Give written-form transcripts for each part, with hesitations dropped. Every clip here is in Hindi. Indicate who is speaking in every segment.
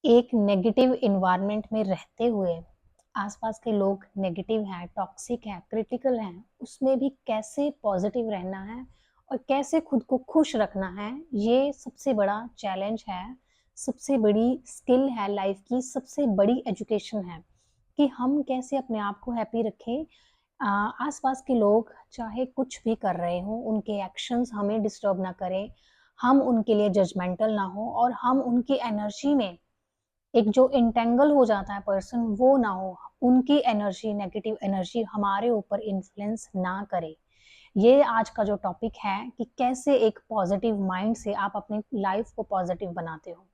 Speaker 1: एक नेगेटिव एनवायरनमेंट में रहते हुए आसपास के लोग नेगेटिव हैं, टॉक्सिक हैं, क्रिटिकल हैं, उसमें भी कैसे पॉजिटिव रहना है और कैसे खुद को खुश रखना है, ये सबसे बड़ा चैलेंज है, सबसे बड़ी स्किल है लाइफ की, सबसे बड़ी एजुकेशन है कि हम कैसे अपने आप को हैप्पी रखें। आसपास के लोग चाहे कुछ भी कर रहे हों, उनके एक्शंस हमें डिस्टर्ब ना करें, हम उनके लिए जजमेंटल ना हो और हम उनकी एनर्जी में एक जो एंटेंगल हो जाता है पर्सन वो ना हो, उनकी एनर्जी नेगेटिव एनर्जी हमारे ऊपर इन्फ्लुएंस ना करे। ये आज का जो टॉपिक है कि कैसे एक पॉजिटिव माइंड से आप अपनी लाइफ को पॉजिटिव बनाते हो।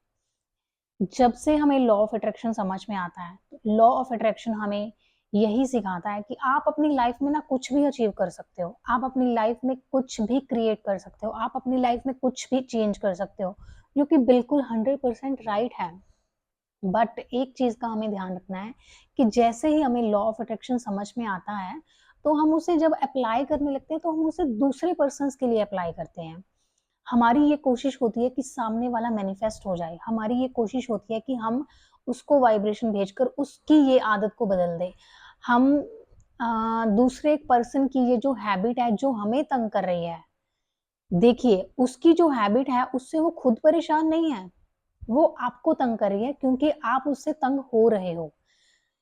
Speaker 1: जब से हमें लॉ ऑफ अट्रैक्शन समझ में आता है, तो लॉ ऑफ अट्रैक्शन हमें यही सिखाता है कि आप अपनी लाइफ में ना कुछ भी अचीव कर सकते हो, आप अपनी लाइफ में कुछ भी क्रिएट कर सकते हो, आप अपनी लाइफ में कुछ भी चेंज कर सकते हो, जो कि बिल्कुल 100% राइट है। बट एक चीज़ का हमें ध्यान रखना है कि जैसे ही हमें लॉ ऑफ अट्रैक्शन समझ में आता है, तो हम उसे जब अप्लाई करने लगते हैं, तो हम उसे दूसरे पर्सन्स के लिए अप्लाई करते हैं। हमारी ये कोशिश होती है कि सामने वाला मैनिफेस्ट हो जाए, हमारी ये कोशिश होती है कि हम उसको वाइब्रेशन भेजकर उसकी ये आदत को बदल दें। हम दूसरे पर्सन की ये जो हैबिट है, जो हमें तंग कर रही है, देखिए, उसकी जो हैबिट है, उससे वो खुद परेशान नहीं है। वो आपको तंग कर रही है क्योंकि आप उससे तंग हो रहे हो।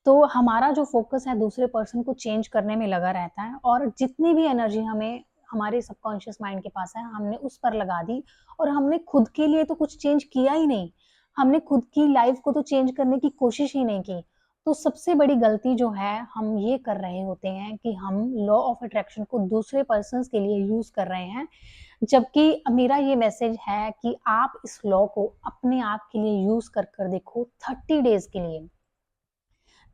Speaker 1: तो हमारा जो फ़ोकस है दूसरे पर्सन को चेंज करने में लगा रहता है और जितनी भी एनर्जी हमें हमारे सबकॉन्शियस माइंड के पास है, हमने उस पर लगा दी और हमने खुद के लिए तो कुछ चेंज किया ही नहीं। हमने खुद की लाइफ़ को तो चेंज करने की कोशिश ही नहीं की। तो सबसे बड़ी गलती जो है, हम ये कर रहे होते हैं कि हम लॉ ऑफ अट्रैक्शन को दूसरे पर्सन्स के लिए यूज़ कर रहे हैं। जबकि मेरा ये मैसेज है कि आप इस लॉ को अपने आप के लिए यूज़ कर देखो 30 डेज़ के लिए।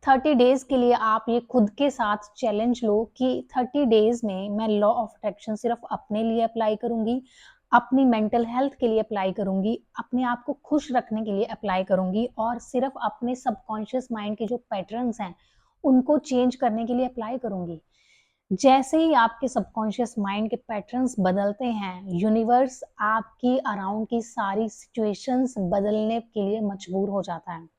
Speaker 1: 30 डेज़ के लिए आप ये खुद के साथ चैलेंज लो कि 30 डेज़ में मैं लॉ ऑफ अट्रैक्शन सिर्फ़ अपने लिए अप्लाई करूँगी, अपनी मेंटल हेल्थ के लिए अप्लाई करूँगी, अपने आप को खुश रखने के लिए अप्लाई करूँगी और सिर्फ़ अपने सबकॉन्शियस माइंड के जो पैटर्न्स हैं, उनको चेंज करने के लिए अप्लाई करूँगी। जैसे ही आपके सबकॉन्शियस माइंड के पैटर्न्स बदलते हैं, यूनिवर्स आपकी अराउंड की सारी सिचुएशंस बदलने के लिए मजबूर हो जाता है।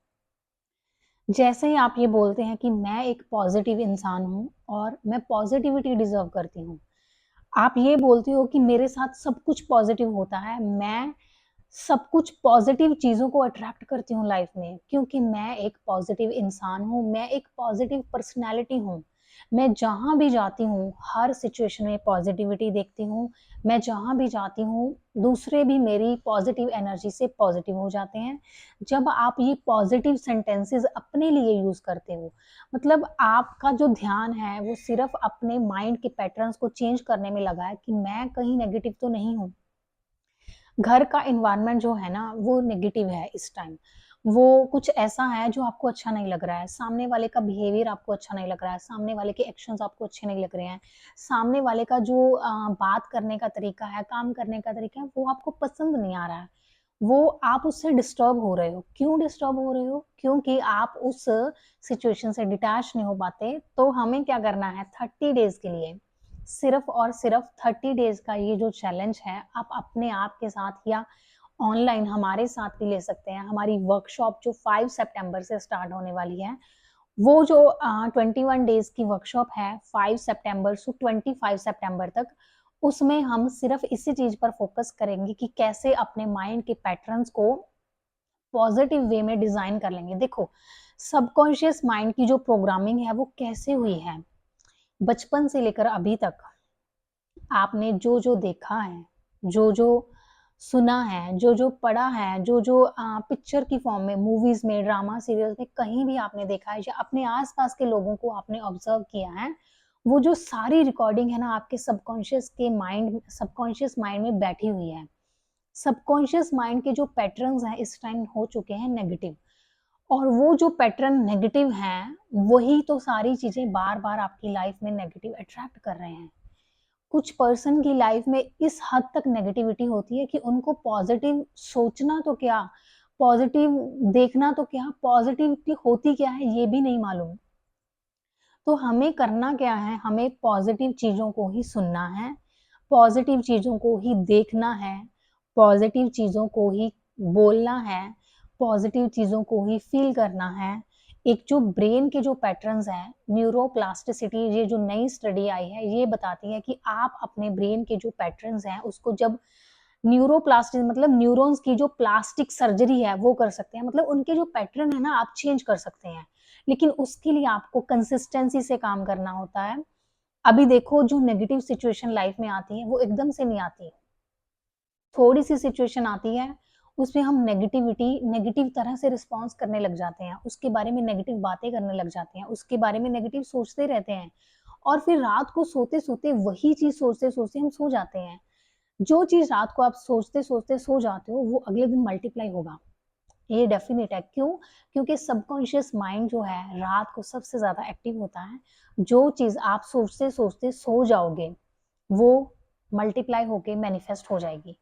Speaker 1: जैसे ही आप ये बोलते हैं कि मैं एक पॉजिटिव इंसान हूँ और मैं पॉजिटिविटी डिज़र्व करती हूँ। आप ये बोलते हो कि मेरे साथ सब कुछ पॉजिटिव होता है, मैं सब कुछ पॉजिटिव चीज़ों को अट्रैक्ट करती हूँ लाइफ में क्योंकि मैं एक पॉजिटिव इंसान हूँ, मैं एक पॉजिटिव पर्सनैलिटी हूँ। मैं जहाँ भी जाती हूँ, हर सिचुएशन में पॉजिटिविटी देखती हूँ। मैं जहाँ भी जाती हूँ, दूसरे भी मेरी पॉजिटिव एनर्जी से पॉजिटिव हो जाते हैं। जब आप ये पॉजिटिव सेंटेंसेस अपने लिए यूज़ करते हो, मतलब आपका जो ध्यान है, वो सिर्फ़ अपने माइंड के पैटर्न्स को चेंज करने में लगा है कि मैं कहीं नेगेटिव तो नहीं हूँ। घर का एनवायरनमेंट जो है ना, वो नेगेटिव है इस टाइम। वो कुछ ऐसा है जो आपको अच्छा नहीं लग रहा है, सामने वाले का बिहेवियर आपको अच्छा नहीं लग रहा है, सामने वाले के एक्शंस आपको अच्छे नहीं लग रहे हैं, सामने वाले का जो बात करने का तरीका है, काम करने का तरीका है, वो आपको पसंद नहीं आ रहा है। वो आप उससे डिस्टर्ब हो रहे हो। क्यों डिस्टर्ब हो रहे हो? क्योंकि आप उस सिचुएशन से डिटैच नहीं हो पाते, तो हमें क्या करना है 30 डेज़ के लिए सिर्फ़ और सिर्फ़ 30 डेज़ का ये जो चैलेंज है, आप अपने आप के साथ या ऑनलाइन हमारे साथ भी ले सकते हैं। हमारी वर्कशॉप जो 5 सितंबर से स्टार्ट होने वाली है, वो जो 21 डेज़ की वर्कशॉप है 5 सितंबर से 25 सितंबर तक, उसमें हम सिर्फ़ इसी चीज़ पर फ़ोकस करेंगे कि कैसे अपने माइंड के पैटर्न्स को पॉज़िटिव वे में डिज़ाइन कर लेंगे। देखो, सबकॉन्शियस माइंड की जो प्रोग्रामिंग है, वो कैसे हुई है? बचपन से लेकर अभी तक आपने जो-जो देखा है, जो-जो सुना है, जो-जो पढ़ा है, जो-जो पिक्चर की फ़ॉर्म में, मूवीज़ में, ड्रामा सीरियल्स में कहीं भी आपने देखा है या अपने आस-पास के लोगों को आपने ऑब्ज़र्व किया है, वो जो सारी रिकॉर्डिंग है ना आपके सबकॉन्शियस माइंड में बैठी हुई है। सबकॉन्शियस माइंड के जो पैटर्न्स हैं इस टाइम हो चुके हैं नेगेटिव और वो जो पैटर्न नेगेटिव हैं, वही तो सारी चीज़ें बार-बार आपकी लाइफ़ में नेगेटिव अट्रैक्ट कर रहे हैं। कुछ पर्सन की लाइफ में इस हद तक नेगेटिविटी होती है कि उनको पॉजिटिव सोचना तो क्या, पॉजिटिव देखना तो क्या, पॉजिटिविटी होती क्या है ये भी नहीं मालूम। तो हमें करना क्या है, हमें पॉजिटिव चीज़ों को ही सुनना है, पॉजिटिव चीज़ों को ही देखना है, पॉजिटिव चीज़ों को ही बोलना है, पॉजिटिव चीज़ों को ही फील करना है। एक जो ब्रेन के जो पैटर्न्स हैं, न्यूरोप्लास्टिसिटी, ये जो नई स्टडी आई है, ये बताती है कि आप अपने ब्रेन के जो पैटर्न्स हैं, उसको जब न्यूरोप्लास्टि मतलब न्यूरॉन्स की जो प्लास्टिक सर्जरी है, वो कर सकते हैं। मतलब उनके जो पैटर्न है ना, आप चेंज कर सकते हैं। लेकिन उसके लिए आपको कंसिस्टेंसी से काम करना होता है। अभी देखो, जो नेगेटिव सिचुएशन लाइफ में आती है, वो एकदम से नहीं आती। थोड़ी-सी सिचुएशन आती है, उसमें हम नेगेटिव तरह से रिस्पॉन्स करने लग जाते हैं, उसके बारे में नेगेटिव बातें करने लग जाते हैं, उसके बारे में नेगेटिव सोचते रहते हैं और फिर रात को सोते-सोते वही चीज़ सोचते-सोचते हम सो जाते हैं। जो चीज़ रात को आप सोचते-सोचते सो जाते हो, वो अगले दिन मल्टीप्लाई होगा। ये डेफ़िनिट है। क्यों? क्योंकि सबकॉन्शियस माइंड जो है, रात को सबसे ज़्यादा एक्टिव होता है। जो चीज़ आप सोचते-सोचते सो जाओगे, वो मल्टीप्लाई होके मैनिफेस्ट हो जाएगी।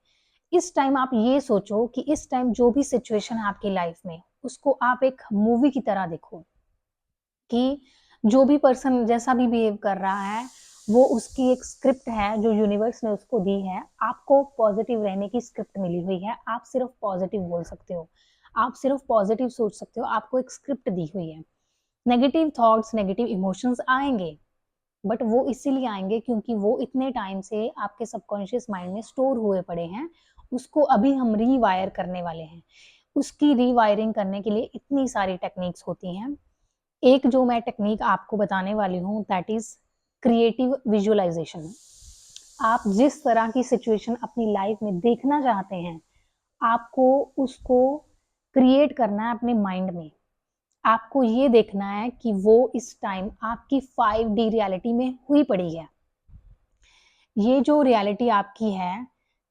Speaker 1: इस टाइम आप ये सोचो कि इस टाइम जो भी सिचुएशन है आपकी लाइफ में, उसको आप एक मूवी की तरह देखो कि जो भी पर्सन जैसा भी बिहेव कर रहा है, वो उसकी एक स्क्रिप्ट है जो यूनिवर्स ने उसको दी है। आपको पॉजिटिव रहने की स्क्रिप्ट मिली हुई है। आप सिर्फ पॉजिटिव बोल सकते हो। आप सिर्फ पॉजिटिव सोच सकते हो। आपको एक स्क्रिप्ट दी हुई है। नेगेटिव थॉट्स, नेगेटिव इमोशंस आएँगे, बट वो इसीलिए आएँगे क्योंकि वो इतने टाइम से आपके सबकॉन्शियस माइंड में स्टोर हुए पड़े हैं। उसको अभी हम रीवायर करने वाले हैं। उसकी रीवायरिंग करने के लिए इतनी सारी टेक्निक्स होती हैं। एक जो मैं टेक्निक आपको बताने वाली हूँ, दैट इज़ क्रिएटिव विजुअलाइज़ेशन। आप जिस तरह की सिचुएशन अपनी लाइफ में देखना चाहते हैं, आपको उसको क्रिएट करना है अपने माइंड में। आपको ये देखना है कि वो इस टाइम आपकी 5D रियलिटी में हुई पड़ी है। ये जो रियलिटी आपकी है,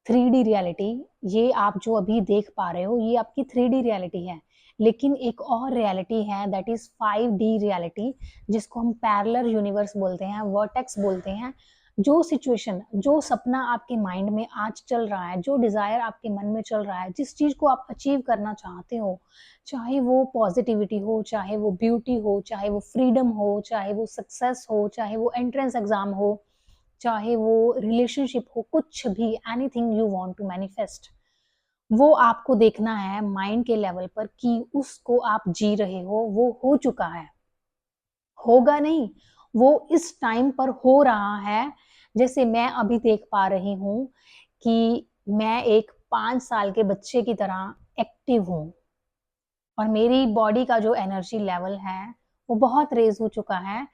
Speaker 1: 3D रियलिटी, ये आप जो अभी देख पा रहे हो, ये आपकी 3D रियलिटी है। लेकिन एक और रियलिटी है, दैट इज़ 5D रियलिटी, जिसको हम पैरेलल यूनिवर्स बोलते हैं, वर्टेक्स बोलते हैं। जो सिचुएशन, जो सपना आपके माइंड में आज चल रहा है, जो डिज़ायर आपके मन में चल रहा है, जिस चीज़ को आप अचीव करना चाहते हो, चाहे वो पॉज़िटिविटी हो, चाहे वो ब्यूटी हो, चाहे वो फ्रीडम हो, चाहे वो सक्सेस हो, चाहे वो एंट्रेंस एग्ज़ाम हो, चाहे वो रिलेशनशिप हो, कुछ भी, anything you want to manifest, वो आपको देखना है माइंड के लेवल पर कि उसको आप जी रहे हो, वो हो चुका है। होगा नहीं, वो इस टाइम पर हो रहा है। जैसे मैं अभी देख पा रही हूँ कि मैं एक 5 साल के बच्चे की तरह एक्टिव हूँ और मेरी बॉडी का जो एनर्जी लेवल है, वो बहुत रेज़ हो चुका है।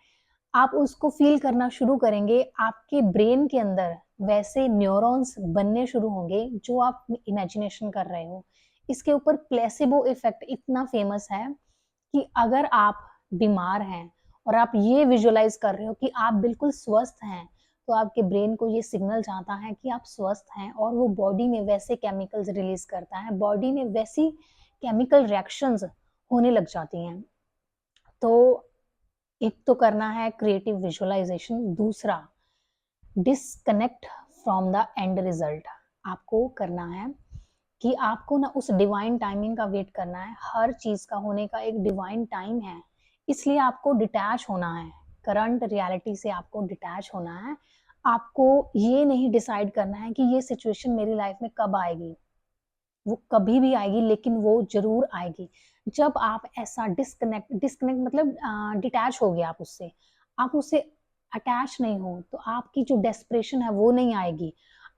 Speaker 1: आप उसको फ़ील करना शुरू करेंगे, आपके ब्रेन के अंदर वैसे न्यूरॉन्स बनने शुरू होंगे जो आप इमेजिनेशन कर रहे हो। इसके ऊपर प्लेसिबो इफ़ेक्ट इतना फ़ेमस है कि अगर आप बीमार हैं और आप ये विजुअलाइज़ कर रहे हो कि आप बिल्कुल स्वस्थ हैं, तो आपके ब्रेन को ये सिग्नल जाता है कि आप स्वस्थ हैं और वो बॉडी में वैसे केमिकल्स रिलीज़ करता है, बॉडी में वैसी केमिकल रिएक्शंस होने लग जाती हैं। तो एक तो करना है क्रिएटिव विजुअलाइजेशन, दूसरा disconnect from the end result. आपको करना है कि आपको ना उस डिवाइन टाइमिंग का वेट करना है। हर चीज का होने का एक डिवाइन टाइम है, इसलिए आपको डिटैच होना है। करंट रियलिटी से आपको डिटैच होना है। आपको ये नहीं डिसाइड करना है कि ये सिचुएशन मेरी लाइफ में कब आएगी। वो कभी भी आएगी, लेकिन वो ज़रूर आएगी। जब आप ऐसा डिस्कनेक्ट डिस्कनेक्ट मतलब डिटैच हो गए आप उससे अटैच नहीं हो, तो आपकी जो डेस्परेशन है वो नहीं आएगी।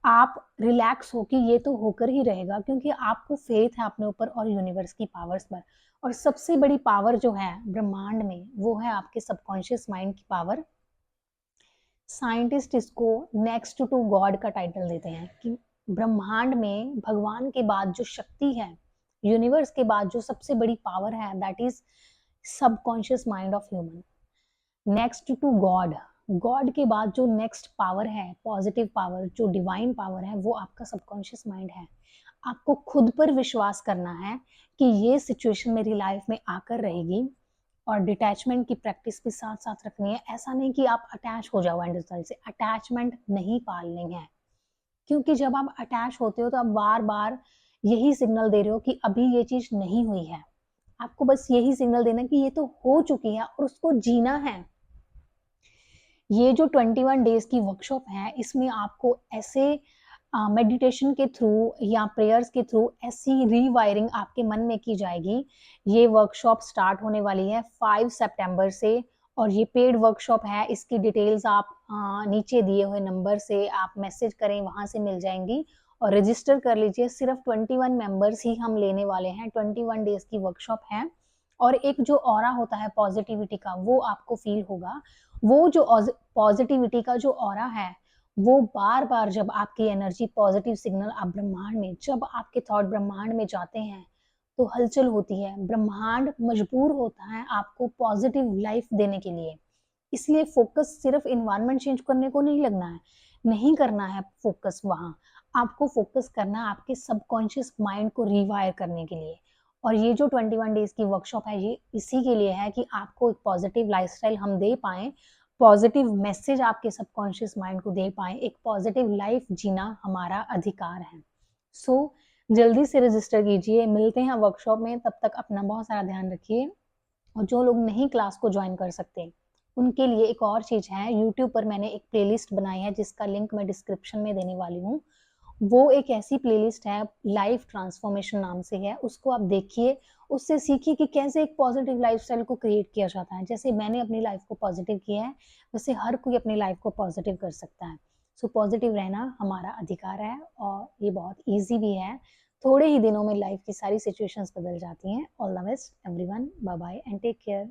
Speaker 1: आप रिलैक्स हो कि ये तो होकर ही रहेगा, क्योंकि आपको फ़ेथ है अपने ऊपर और यूनिवर्स की पावर्स पर। और सबसे बड़ी पावर जो है ब्रह्मांड में, वो है आपके सबकॉन्शियस माइंड की पावर। साइंटिस्ट इसको नेक्स्ट टू गॉड का टाइटल देते हैं कि ब्रह्मांड में भगवान के बाद जो शक्ति है, यूनिवर्स के बाद जो सबसे बड़ी पावर है, that is subconscious mind of human. Next to God, God के बाद जो नेक्स्ट पावर है, पॉजिटिव पावर, जो डिवाइन पावर है, वो आपका सबकॉन्शियस माइंड है। आपको खुद पर विश्वास करना है कि ये सिचुएशन मेरी लाइफ में आकर रहेगी, और डिटैचमेंट की प्रैक्टिस भी साथ साथ रखनी है। ऐसा नहीं कि आप अटैच हो जाओ एंड रिजल्ट से, अटैचमेंट नहीं पालनी है। क्योंकि जब आप अटैच होते हो तो आप बार बार यही सिग्नल दे रहे हो कि अभी ये चीज नहीं हुई है। आपको बस यही सिग्नल देना कि ये तो हो चुकी है और उसको जीना है। ये जो 21 डेज की वर्कशॉप है, इसमें आपको ऐसे मेडिटेशन के थ्रू या प्रेयर्स के थ्रू ऐसी रीवायरिंग आपके मन में की जाएगी। ये वर्कशॉप स्टार्ट होने वाली है 5 सितंबर से और ये पेड वर्कशॉप है। इसकी डिटेल्स आप नीचे दिए हुए नंबर से आप मैसेज करें, वहाँ से मिल जाएंगी और रजिस्टर कर लीजिए। सिर्फ 21 मेंबर्स ही हम लेने वाले हैं। 21 डेज की वर्कशॉप है और एक जो ऑरा होता है पॉजिटिविटी का, वो आपको फील होगा। वो जो पॉजिटिविटी का जो ऑरा है, वो बार बार जब आपकी एनर्जी पॉजिटिव सिग्नल आप ब्रह्मांड में, जब आपके थॉट ब्रह्मांड में जाते हैं तो हलचल होती है। ब्रह्मांड मजबूर होता है आपको पॉजिटिव लाइफ देने के लिए। इसलिए फोकस सिर्फ इन्वायरमेंट चेंज करने को नहीं लगना है, नहीं करना है फोकस वहाँ। आपको फोकस करना है आपके सबकॉन्शियस माइंड को रिवायर करने के लिए। और ये जो 21 डेज की वर्कशॉप है, ये इसी के लिए है कि आपको एक पॉजिटिव लाइफस्टाइल हम दे पाएँ, पॉजिटिव मैसेज आपके सबकॉन्शियस माइंड को दे पाएँ। एक पॉजिटिव लाइफ जीना हमारा अधिकार है। सो जल्दी से रजिस्टर कीजिए। मिलते हैं वर्कशॉप में, तब तक अपना बहुत सारा ध्यान रखिए। और जो लोग नहीं क्लास को ज्वाइन कर सकते, उनके लिए एक और चीज़ है, यूट्यूब पर मैंने एक प्लेलिस्ट बनाई है जिसका लिंक मैं डिस्क्रिप्शन में देने वाली हूँ। वो एक ऐसी प्लेलिस्ट है, लाइफ ट्रांसफॉर्मेशन नाम से है। उसको आप देखिए, उससे सीखिए कि कैसे एक पॉजिटिव लाइफस्टाइल को क्रिएट किया जाता है। जैसे मैंने अपनी लाइफ को पॉजिटिव किया है, वैसे हर कोई अपनी लाइफ को पॉजिटिव कर सकता है। सो पॉजिटिव रहना हमारा अधिकार है और ये बहुत ईज़ी भी है। थोड़े ही दिनों में लाइफ की सारी सिचुएशंस बदल जाती हैं। All the best everyone, bye bye and take care.